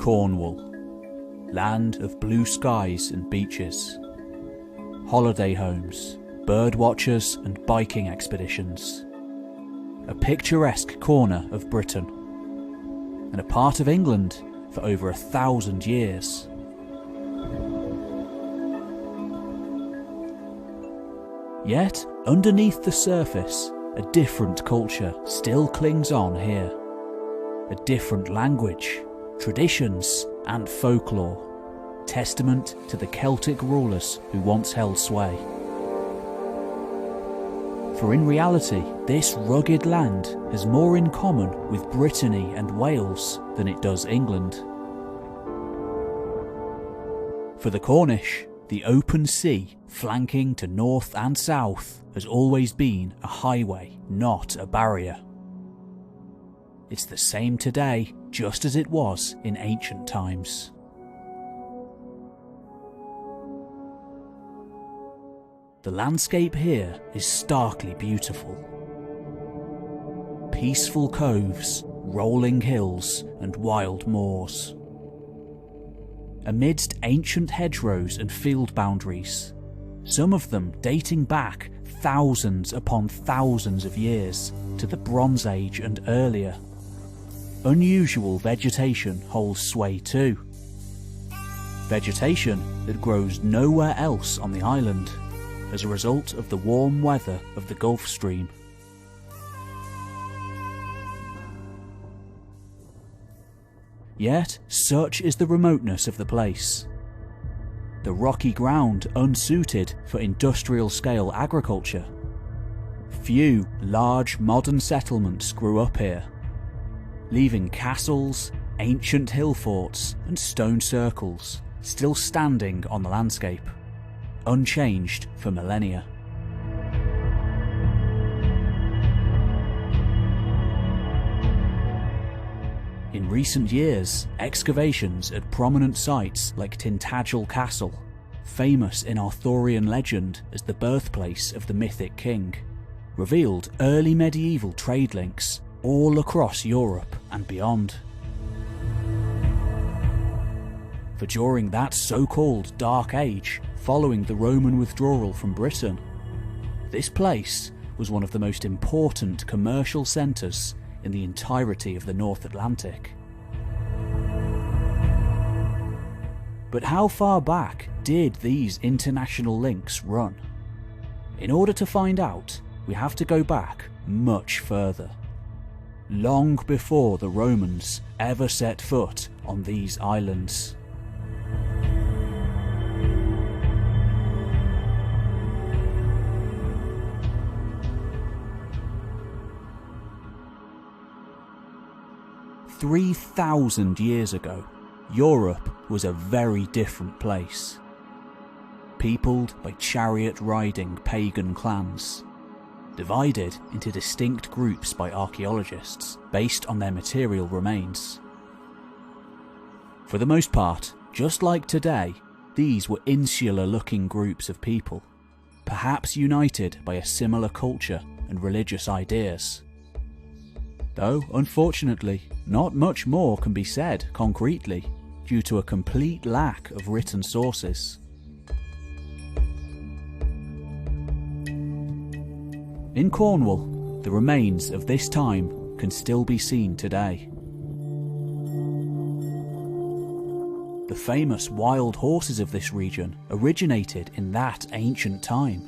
Cornwall, land of blue skies and beaches, holiday homes, bird watchers and biking expeditions, a picturesque corner of Britain, and a part of England for over 1,000 years. Yet, underneath the surface, a different culture still clings on here. A different language, traditions, and folklore, testament to the Celtic rulers who once held sway. For in reality, this rugged land has more in common with Brittany and Wales than it does England. For the Cornish, the open sea, flanking to north and south, has always been a highway, not a barrier. It's the same today, just as it was in ancient times. The landscape here is starkly beautiful. Peaceful coves, rolling hills, and wild moors. Amidst ancient hedgerows and field boundaries, some of them dating back thousands upon thousands of years to the Bronze Age and earlier, unusual vegetation holds sway too. Vegetation that grows nowhere else on the island, as a result of the warm weather of the Gulf Stream. Yet, such is the remoteness of the place. The rocky ground unsuited for industrial-scale agriculture. Few large modern settlements grew up here, leaving castles, ancient hill forts, and stone circles still standing on the landscape, unchanged for millennia. In recent years, excavations at prominent sites like Tintagel Castle, famous in Arthurian legend as the birthplace of the mythic king, revealed early medieval trade links all across Europe and beyond. For during that so-called Dark Age, following the Roman withdrawal from Britain, this place was one of the most important commercial centres in the entirety of the North Atlantic. But how far back did these international links run? In order to find out, we have to go back much further. Long before the Romans ever set foot on these islands. "3,000 years ago, Europe was a very different place. Peopled by chariot-riding pagan clans, divided into distinct groups by archaeologists based on their material remains. For the most part, just like today, these were insular-looking groups of people, perhaps united by a similar culture and religious ideas. Though, unfortunately, not much more can be said concretely due to a complete lack of written sources. In Cornwall, the remains of this time can still be seen today. The famous wild horses of this region originated in that ancient time,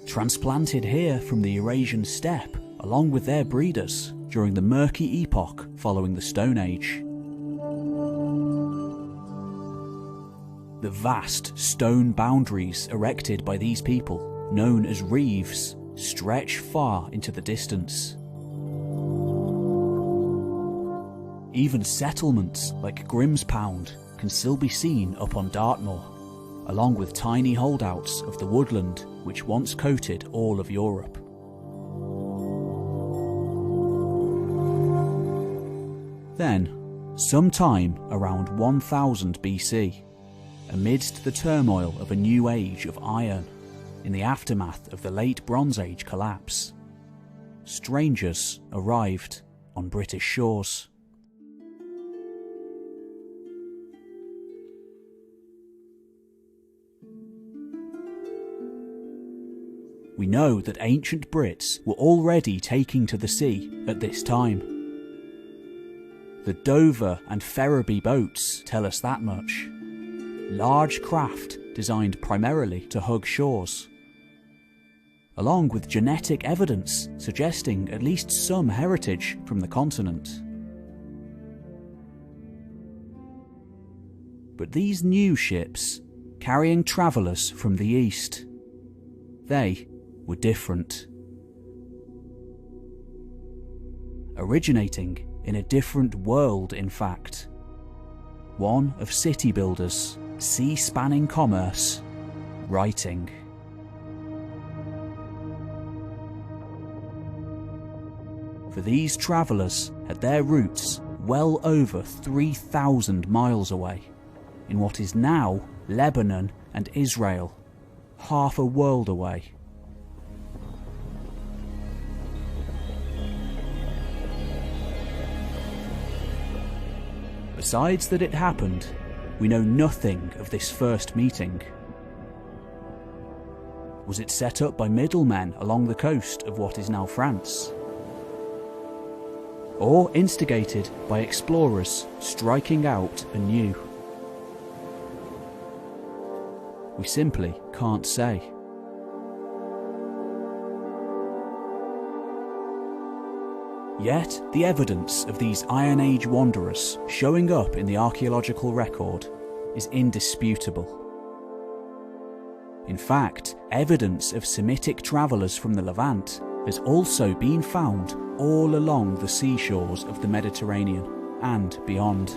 transplanted here from the Eurasian steppe along with their breeders during the murky epoch following the Stone Age. The vast stone boundaries erected by these people, known as reeves, stretch far into the distance. Even settlements like Grimspound can still be seen up on Dartmoor, along with tiny holdouts of the woodland which once coated all of Europe. Then, sometime around 1000 BC, amidst the turmoil of a new age of iron, in the aftermath of the late Bronze Age collapse, strangers arrived on British shores. we know that ancient Brits were already taking to the sea at this time. The Dover and Ferriby boats tell us that much. Large craft designed primarily to hug shores, along with genetic evidence suggesting at least some heritage from the continent. But these new ships, carrying travellers from the east, they were different. Originating in a different world, in fact. One of city builders, sea-spanning commerce, writing. For these travellers had their roots well over 3,000 miles away, in what is now Lebanon and Israel, half a world away. Besides that it happened, we know nothing of this first meeting. Was it set up by middlemen along the coast of what is now France? Or instigated by explorers striking out anew? We simply can't say. Yet, the evidence of these Iron Age wanderers showing up in the archaeological record is indisputable. In fact, evidence of Semitic travellers from the Levant has also been found all along the seashores of the Mediterranean and beyond.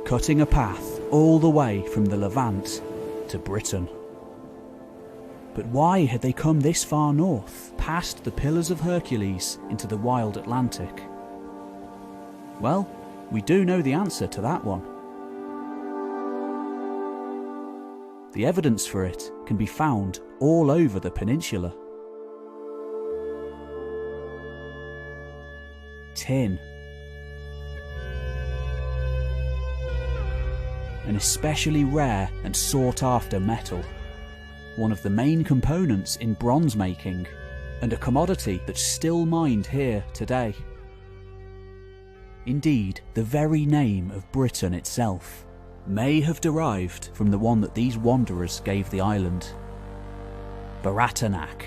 Cutting a path all the way from the Levant to Britain. But why had they come this far north, past the Pillars of Hercules, into the wild Atlantic? Well, we do know the answer to that one. The evidence for it can be found all over the peninsula. Tin. An especially rare and sought-after metal. One of the main components in bronze making, and a commodity that's still mined here today. Indeed, the very name of Britain itself may have derived from the one that these wanderers gave the island. Baratanak,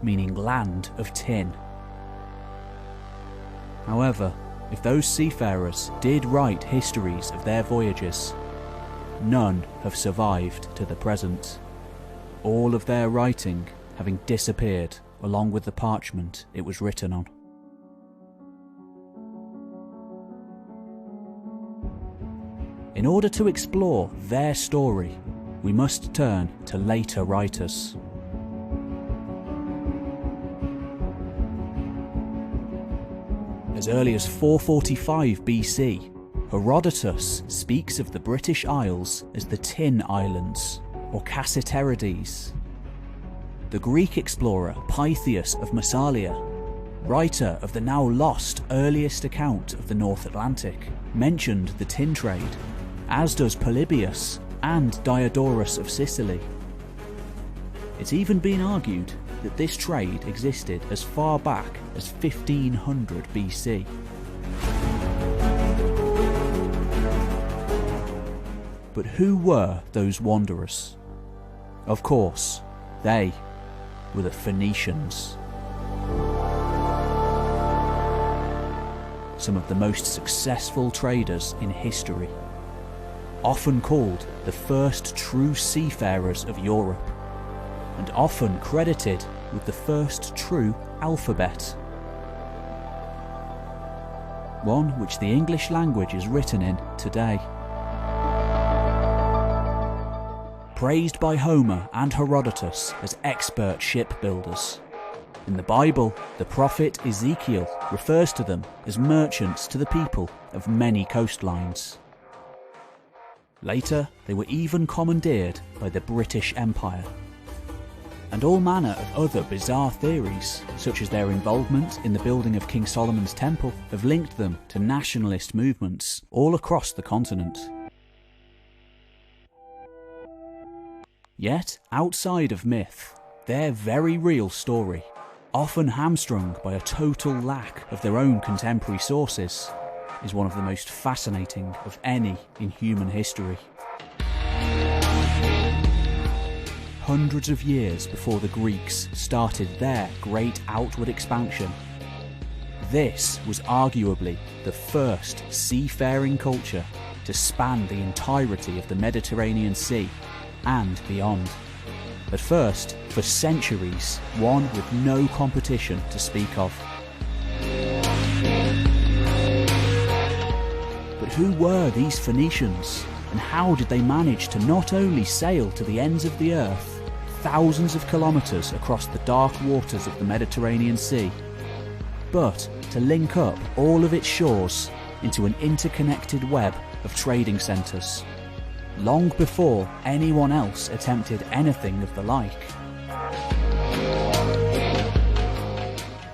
meaning land of tin. However, if those seafarers did write histories of their voyages, none have survived to the present. All of their writing having disappeared along with the parchment it was written on. In order to explore their story, we must turn to later writers. As early as 445 BC, Herodotus speaks of the British Isles as the Tin Islands, or Cassiterides. The Greek explorer Pytheas of Massalia, writer of the now lost earliest account of the North Atlantic, mentioned the tin trade, as does Polybius and Diodorus of Sicily. It's even been argued that this trade existed as far back as 1500 BC. But who were those wanderers? Of course, they were the Phoenicians. Some of the most successful traders in history, often called the first true seafarers of Europe, and often credited with the first true alphabet. One which the English language is written in today. Praised by Homer and Herodotus as expert shipbuilders. In the Bible, the prophet Ezekiel refers to them as merchants to the people of many coastlines. Later, they were even commandeered by the British Empire. And all manner of other bizarre theories, such as their involvement in the building of King Solomon's Temple, have linked them to nationalist movements all across the continent. Yet, outside of myth, their very real story, often hamstrung by a total lack of their own contemporary sources, is one of the most fascinating of any in human history. Hundreds of years before the Greeks started their great outward expansion, this was arguably the first seafaring culture to span the entirety of the Mediterranean Sea and beyond. At first, for centuries, one with no competition to speak of. But who were these Phoenicians, and how did they manage to not only sail to the ends of the earth, thousands of kilometres across the dark waters of the Mediterranean Sea, but to link up all of its shores into an interconnected web of trading centres, long before anyone else attempted anything of the like?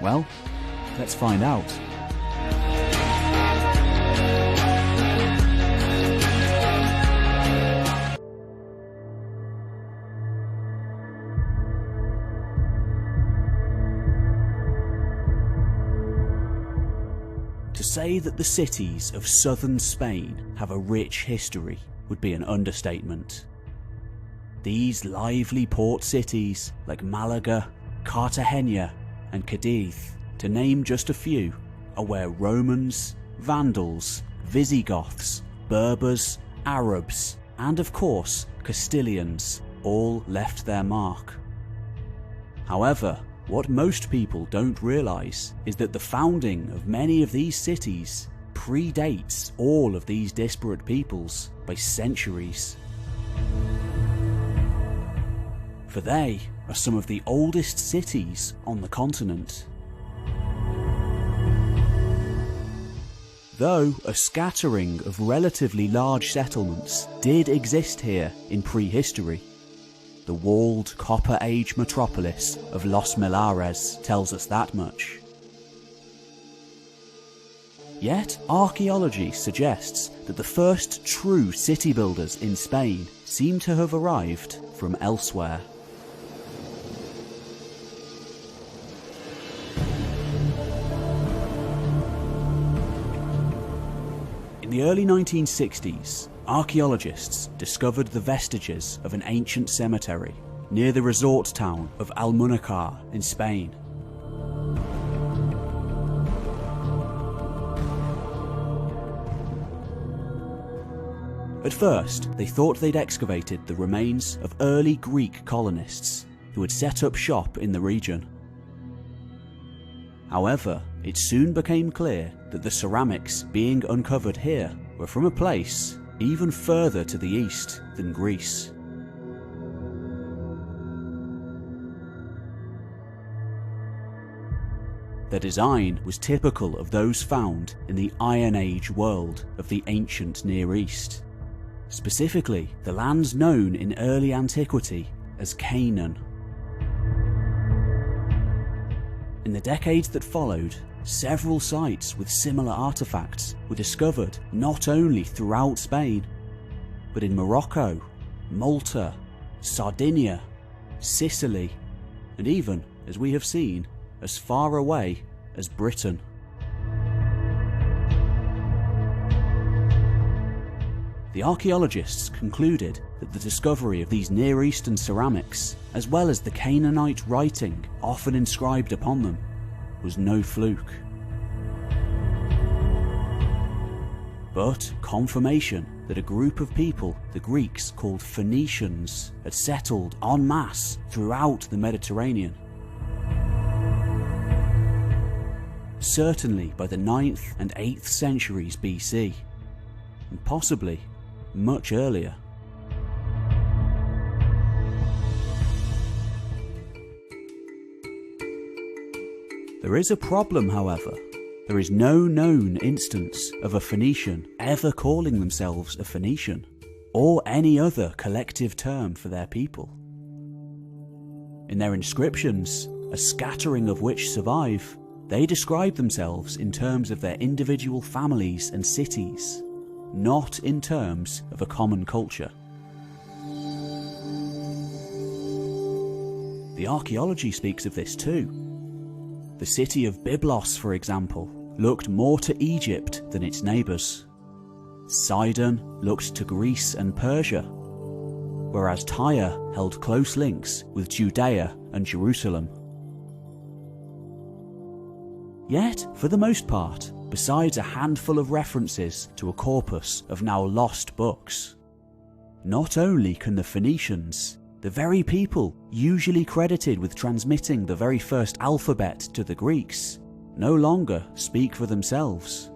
Well, let's find out. To say that the cities of southern Spain have a rich history would be an understatement. These lively port cities like Malaga, Cartagena and Cadiz, to name just a few, are where Romans, Vandals, Visigoths, Berbers, Arabs and of course Castilians all left their mark. However, what most people don't realise is that the founding of many of these cities predates all of these disparate peoples by centuries. For they are some of the oldest cities on the continent. Though a scattering of relatively large settlements did exist here in prehistory, the walled Copper Age metropolis of Los Millares tells us that much. Yet archaeology suggests that the first true city builders in Spain seem to have arrived from elsewhere. In the early 1960s, archaeologists discovered the vestiges of an ancient cemetery near the resort town of Almuñécar in Spain. At first, they thought they'd excavated the remains of early Greek colonists who had set up shop in the region. However, it soon became clear that the ceramics being uncovered here were from a place even further to the east than Greece. Their design was typical of those found in the Iron Age world of the ancient Near East, specifically the lands known in early antiquity as Canaan. In the decades that followed, several sites with similar artifacts were discovered not only throughout Spain, but in Morocco, Malta, Sardinia, Sicily, and even, as we have seen, as far away as Britain. The archaeologists concluded that the discovery of these Near Eastern ceramics, as well as the Canaanite writing often inscribed upon them, was no fluke, but confirmation that a group of people the Greeks called Phoenicians had settled en masse throughout the Mediterranean. Certainly by the 9th and 8th centuries BC, and possibly much earlier. There is a problem, however. There is no known instance of a Phoenician ever calling themselves a Phoenician, or any other collective term for their people. In their inscriptions, a scattering of which survive, they describe themselves in terms of their individual families and cities, not in terms of a common culture. The archaeology speaks of this too. The city of Byblos, for example, looked more to Egypt than its neighbours. Sidon looked to Greece and Persia, whereas Tyre held close links with Judea and Jerusalem. Yet, for the most part, besides a handful of references to a corpus of now lost books, not only can the Phoenicians, the very people usually credited with transmitting the very first alphabet to the Greeks, no longer speak for themselves.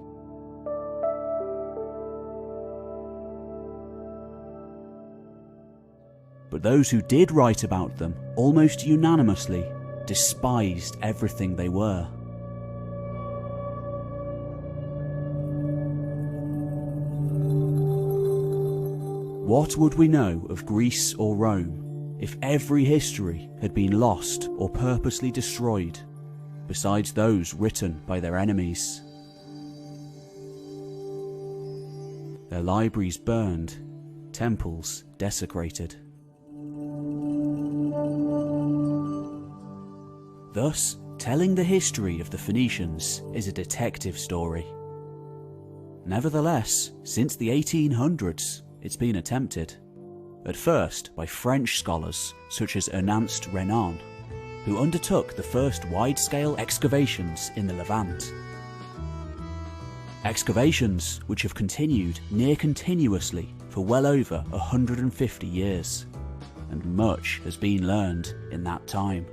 But those who did write about them almost unanimously despised everything they were. What would we know of Greece or Rome if every history had been lost or purposely destroyed, besides those written by their enemies? Their libraries burned, temples desecrated. Thus, telling the history of the Phoenicians is a detective story. Nevertheless, since the 1800s, it's been attempted, at first by French scholars such as Ernest Renan, who undertook the first wide-scale excavations in the Levant. Excavations which have continued near continuously for well over 150 years, and much has been learned in that time.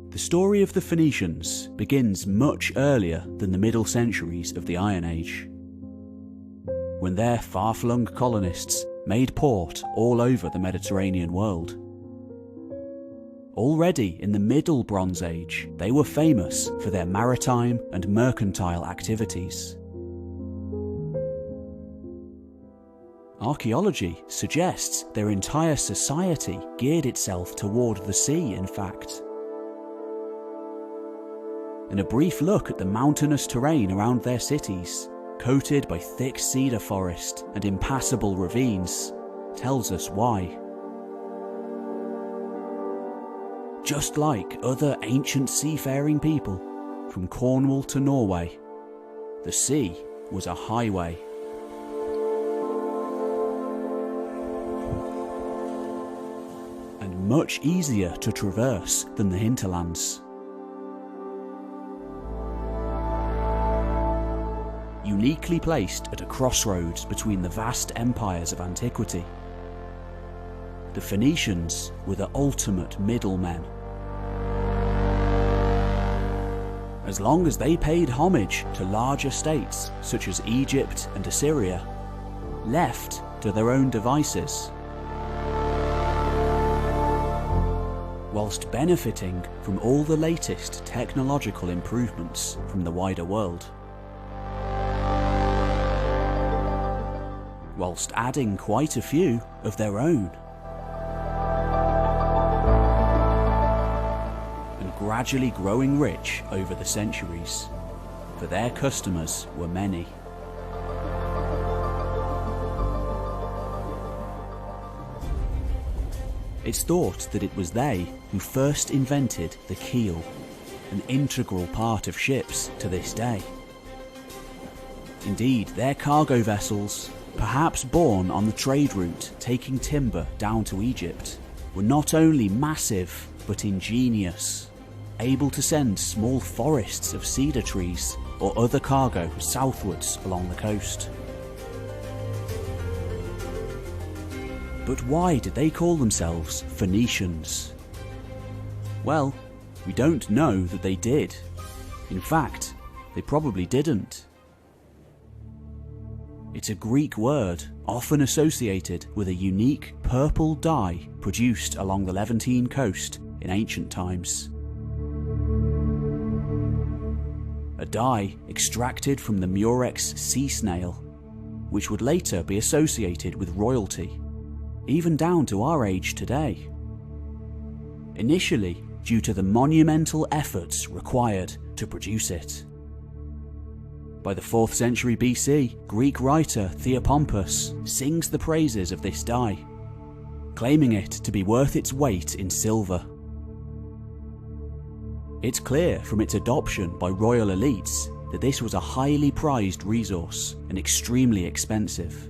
The story of the Phoenicians begins much earlier than the middle centuries of the Iron Age, when their far-flung colonists made port all over the Mediterranean world. Already in the Middle Bronze Age, they were famous for their maritime and mercantile activities. Archaeology suggests their entire society geared itself toward the sea, in fact. And a brief look at the mountainous terrain around their cities, coated by thick cedar forest and impassable ravines, tells us why. Just like other ancient seafaring people, from Cornwall to Norway, the sea was a highway. And much easier to traverse than the hinterlands. Uniquely placed at a crossroads between the vast empires of antiquity, the Phoenicians were the ultimate middlemen. As long as they paid homage to larger states such as Egypt and Assyria, left to their own devices, whilst benefiting from all the latest technological improvements from the wider world, whilst adding quite a few of their own, and gradually growing rich over the centuries, for their customers were many. It's thought that it was they who first invented the keel, an integral part of ships to this day. Indeed, their cargo vessels, perhaps born on the trade route taking timber down to Egypt, were not only massive but ingenious, able to send small forests of cedar trees or other cargo southwards along the coast. But why did they call themselves Phoenicians? Well, we don't know that they did. In fact, they probably didn't. It's a Greek word often associated with a unique purple dye produced along the Levantine coast in ancient times. A dye extracted from the murex sea snail, which would later be associated with royalty, even down to our age today. Initially, due to the monumental efforts required to produce it. By the 4th century BC, Greek writer Theopompus sings the praises of this dye, claiming it to be worth its weight in silver. It's clear from its adoption by royal elites that this was a highly prized resource and extremely expensive,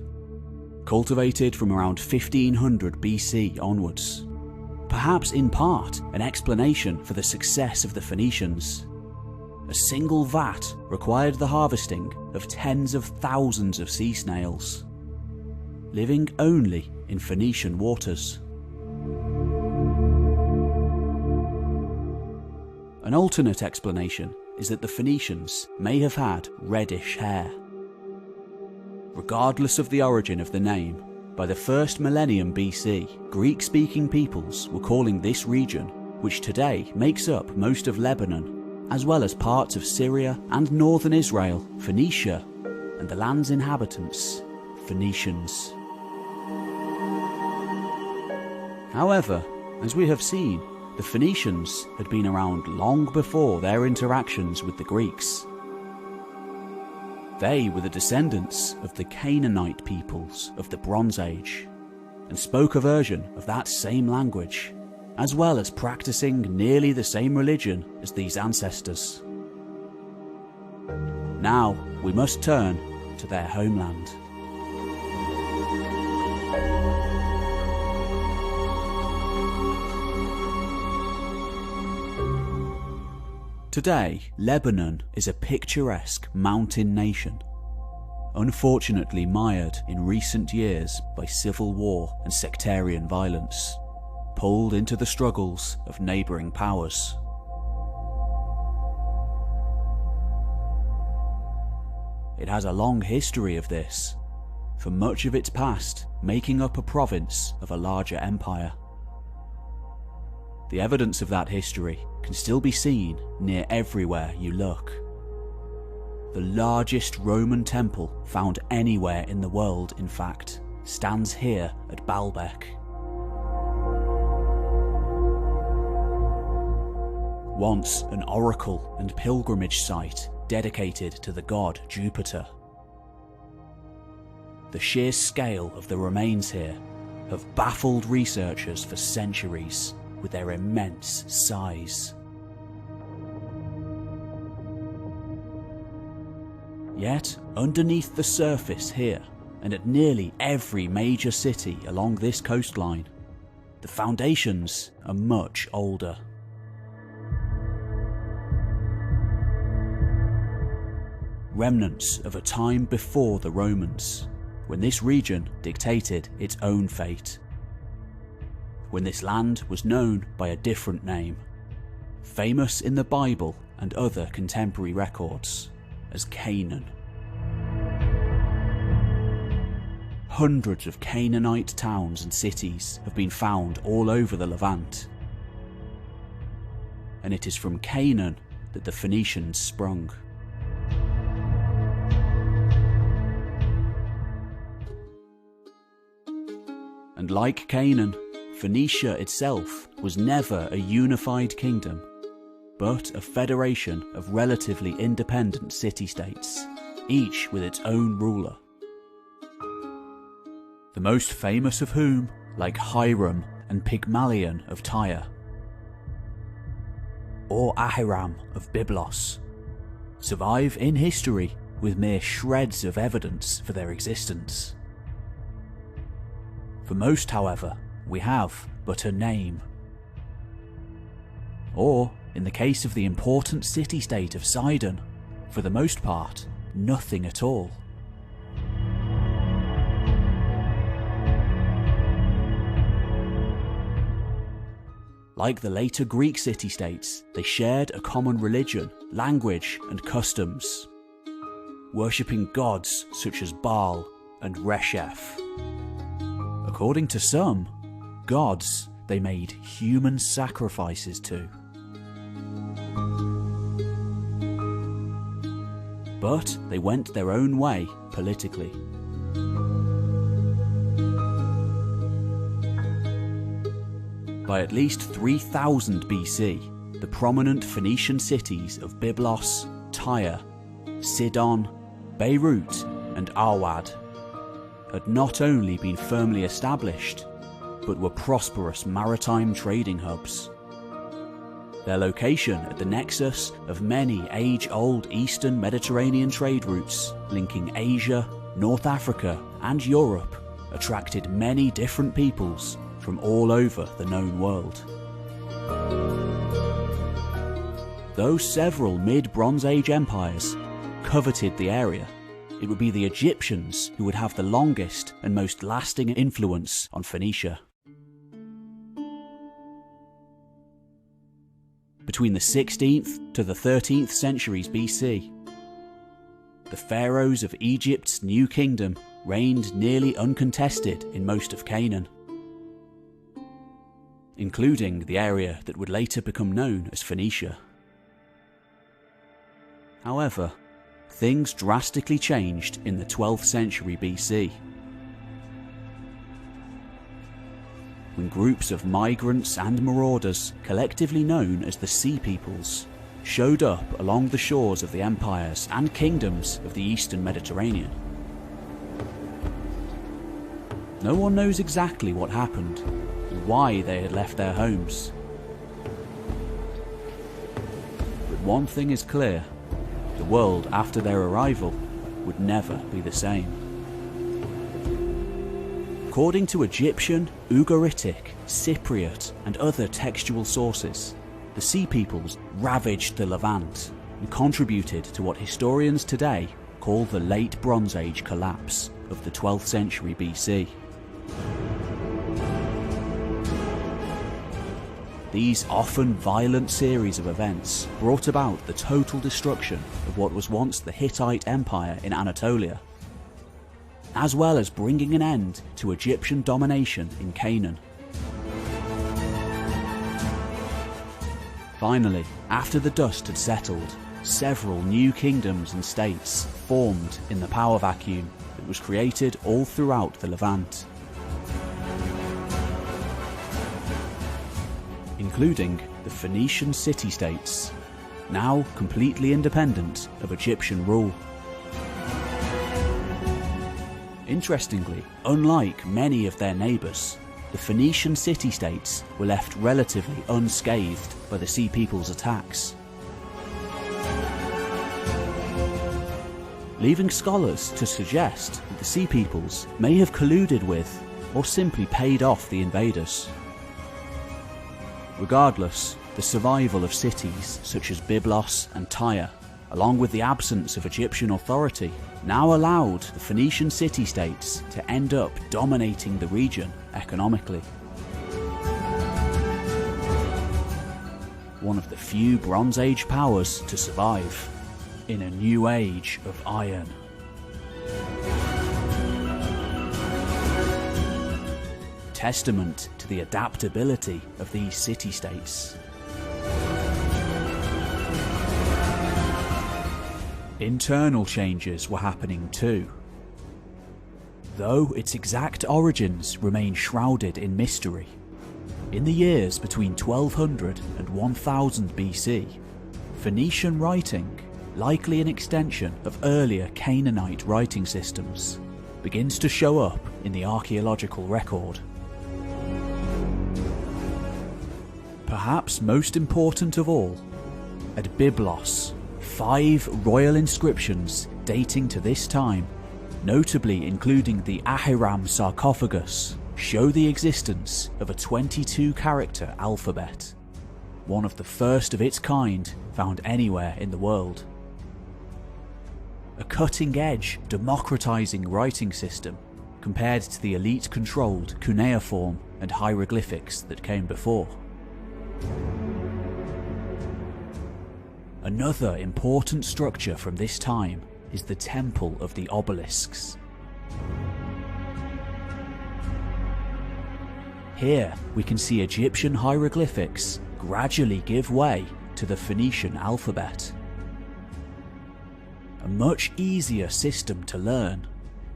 cultivated from around 1500 BC onwards. Perhaps in part an explanation for the success of the Phoenicians. A single vat required the harvesting of tens of thousands of sea snails, living only in Phoenician waters. An alternate explanation is that the Phoenicians may have had reddish hair. Regardless of the origin of the name, by the 1st millennium BC, Greek-speaking peoples were calling this region, which today makes up most of Lebanon, as well as parts of Syria and northern Israel, Phoenicia, and the land's inhabitants, Phoenicians. However, as we have seen, the Phoenicians had been around long before their interactions with the Greeks. They were the descendants of the Canaanite peoples of the Bronze Age, and spoke a version of that same language, as well as practicing nearly the same religion as these ancestors. Now we must turn to their homeland. Today, Lebanon is a picturesque mountain nation, unfortunately mired in recent years by civil war and sectarian violence, pulled into the struggles of neighbouring powers. It has a long history of this, for much of its past making up a province of a larger empire. The evidence of that history can still be seen near everywhere you look. The largest Roman temple found anywhere in the world, in fact, stands here at Baalbek. Once an oracle and pilgrimage site dedicated to the god Jupiter. The sheer scale of the remains here have baffled researchers for centuries with their immense size. Yet, underneath the surface here, and at nearly every major city along this coastline, the foundations are much older. Remnants of a time before the Romans, when this region dictated its own fate. When this land was known by a different name, famous in the Bible and other contemporary records as Canaan. Hundreds of Canaanite towns and cities have been found all over the Levant, and it is from Canaan that the Phoenicians sprung. And like Canaan, Phoenicia itself was never a unified kingdom, but a federation of relatively independent city-states, each with its own ruler. The most famous of whom, like Hiram and Pygmalion of Tyre, or Ahiram of Byblos, survive in history with mere shreds of evidence for their existence. For most, however, we have but a name. Or, in the case of the important city-state of Sidon, for the most part, nothing at all. Like the later Greek city-states, they shared a common religion, language, and customs, worshipping gods such as Baal and Resheph. According to some, gods they made human sacrifices to. But they went their own way politically. By at least 3000 BC, the prominent Phoenician cities of Byblos, Tyre, Sidon, Beirut, and Arwad, had not only been firmly established, but were prosperous maritime trading hubs. Their location at the nexus of many age-old Eastern Mediterranean trade routes linking Asia, North Africa, and Europe attracted many different peoples from all over the known world. Though several mid-Bronze Age empires coveted the area, it would be the Egyptians who would have the longest and most lasting influence on Phoenicia. Between the 16th to the 13th centuries BC, the pharaohs of Egypt's new kingdom reigned nearly uncontested in most of Canaan, including the area that would later become known as Phoenicia. However, things drastically changed in the 12th century BC, when groups of migrants and marauders, collectively known as the Sea Peoples, showed up along the shores of the empires and kingdoms of the Eastern Mediterranean. No one knows exactly what happened and why they had left their homes. But one thing is clear: the world after their arrival would never be the same. According to Egyptian, Ugaritic, Cypriot, and other textual sources, the Sea Peoples ravaged the Levant and contributed to what historians today call the Late Bronze Age collapse of the 12th century BC. These often violent series of events brought about the total destruction of what was once the Hittite Empire in Anatolia, as well as bringing an end to Egyptian domination in Canaan. Finally, after the dust had settled, several new kingdoms and states formed in the power vacuum that was created all throughout the Levant, including the Phoenician city-states, now completely independent of Egyptian rule. Interestingly, unlike many of their neighbours, the Phoenician city-states were left relatively unscathed by the Sea People's attacks, leaving scholars to suggest that the Sea Peoples may have colluded with or simply paid off the invaders. Regardless, the survival of cities such as Byblos and Tyre, along with the absence of Egyptian authority, now allowed the Phoenician city-states to end up dominating the region economically. One of the few Bronze Age powers to survive in a new age of iron. Testament to the adaptability of these city-states. Internal changes were happening too, though its exact origins remain shrouded in mystery. In the years between 1200 and 1000 BC, Phoenician writing, likely an extension of earlier Canaanite writing systems, begins to show up in the archaeological record. Perhaps most important of all, at Byblos, 5 royal inscriptions dating to this time, notably including the Ahiram sarcophagus, show the existence of a 22-character alphabet, one of the first of its kind found anywhere in the world. A cutting-edge, democratizing writing system compared to the elite-controlled cuneiform and hieroglyphics that came before. Another important structure from this time is the Temple of the Obelisks. Here we can see Egyptian hieroglyphics gradually give way to the Phoenician alphabet. A much easier system to learn,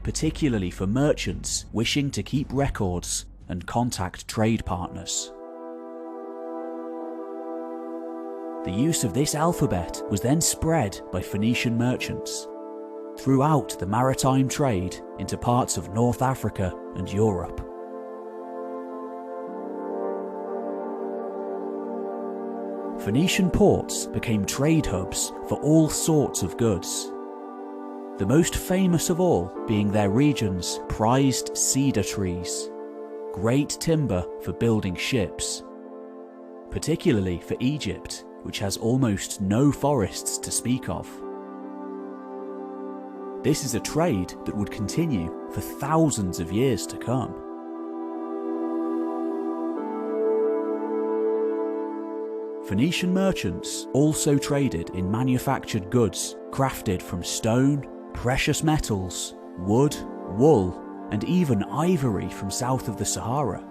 particularly for merchants wishing to keep records and contact trade partners. The use of this alphabet was then spread by Phoenician merchants, throughout the maritime trade into parts of North Africa and Europe. Phoenician ports became trade hubs for all sorts of goods, the most famous of all being their region's prized cedar trees, great timber for building ships, particularly for Egypt, which has almost no forests to speak of. This is a trade that would continue for thousands of years to come. Phoenician merchants also traded in manufactured goods crafted from stone, precious metals, wood, wool, and even ivory from south of the Sahara.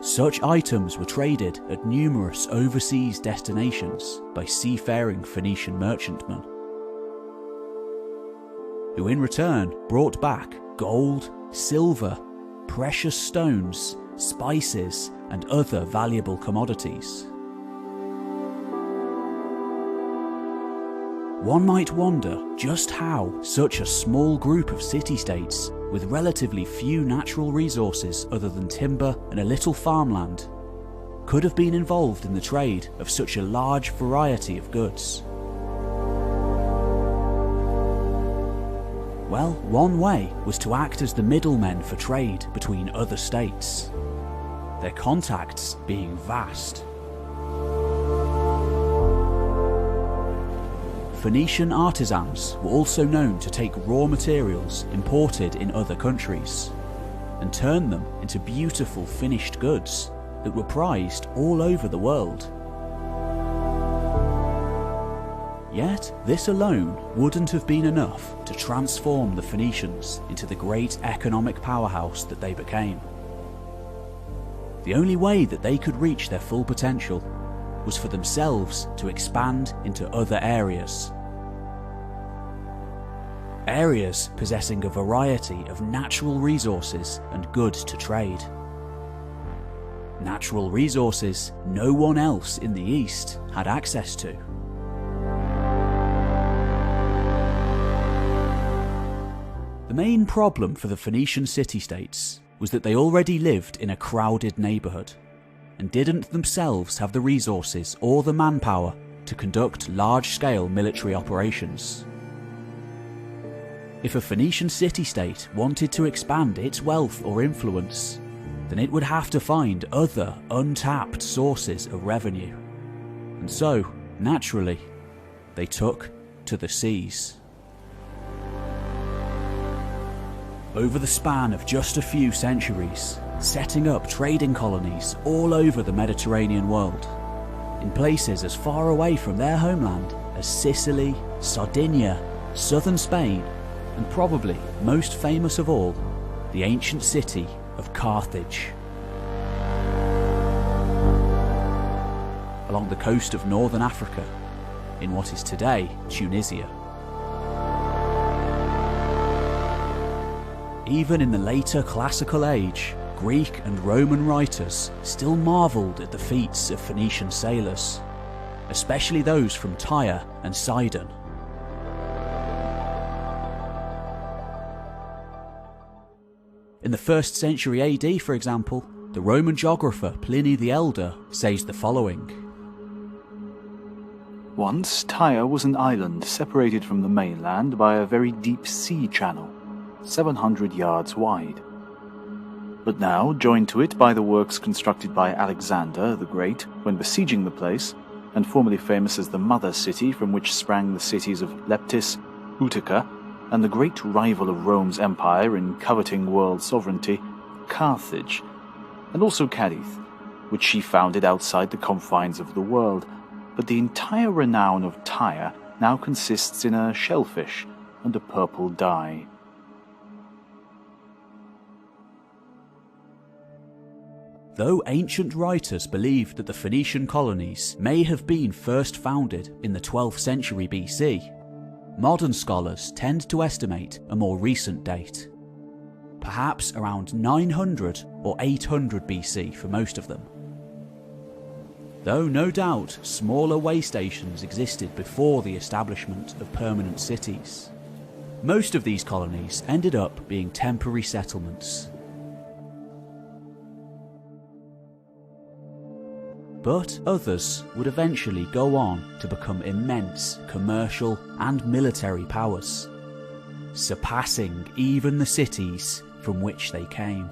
Such items were traded at numerous overseas destinations by seafaring Phoenician merchantmen, who in return brought back gold, silver, precious stones, spices, and other valuable commodities. One might wonder just how such a small group of city-states with relatively few natural resources other than timber and a little farmland could have been involved in the trade of such a large variety of goods. Well, one way was to act as the middlemen for trade between other states, their contacts being vast. Phoenician artisans were also known to take raw materials imported in other countries and turn them into beautiful finished goods that were prized all over the world. Yet, this alone wouldn't have been enough to transform the Phoenicians into the great economic powerhouse that they became. The only way that they could reach their full potential was for themselves to expand into other areas. Areas possessing a variety of natural resources and goods to trade. Natural resources no one else in the East had access to. The main problem for the Phoenician city-states was that they already lived in a crowded neighbourhood and didn't themselves have the resources or the manpower to conduct large-scale military operations. If a Phoenician city-state wanted to expand its wealth or influence, then it would have to find other untapped sources of revenue. And so, naturally, they took to the seas. Over the span of just a few centuries, setting up trading colonies all over the Mediterranean world, in places as far away from their homeland as Sicily, Sardinia, southern Spain, and probably most famous of all, the ancient city of Carthage. Along the coast of northern Africa, in what is today Tunisia. Even in the later classical age, Greek and Roman writers still marvelled at the feats of Phoenician sailors, especially those from Tyre and Sidon. In the 1st century AD, for example, the Roman geographer Pliny the Elder says the following. Once, Tyre was an island separated from the mainland by a very deep sea channel, 700 yards wide. But now, joined to it by the works constructed by Alexander the Great when besieging the place, and formerly famous as the mother city from which sprang the cities of Leptis, Utica, and the great rival of Rome's empire in coveting world sovereignty, Carthage, and also Cadiz, which she founded outside the confines of the world, but the entire renown of Tyre now consists in a shellfish and a purple dye. Though ancient writers believed that the Phoenician colonies may have been first founded in the 12th century BC, modern scholars tend to estimate a more recent date, perhaps around 900 or 800 BC for most of them. though no doubt smaller way stations existed before the establishment of permanent cities. Most of these colonies ended up being temporary settlements. But others would eventually go on to become immense commercial and military powers, surpassing even the cities from which they came.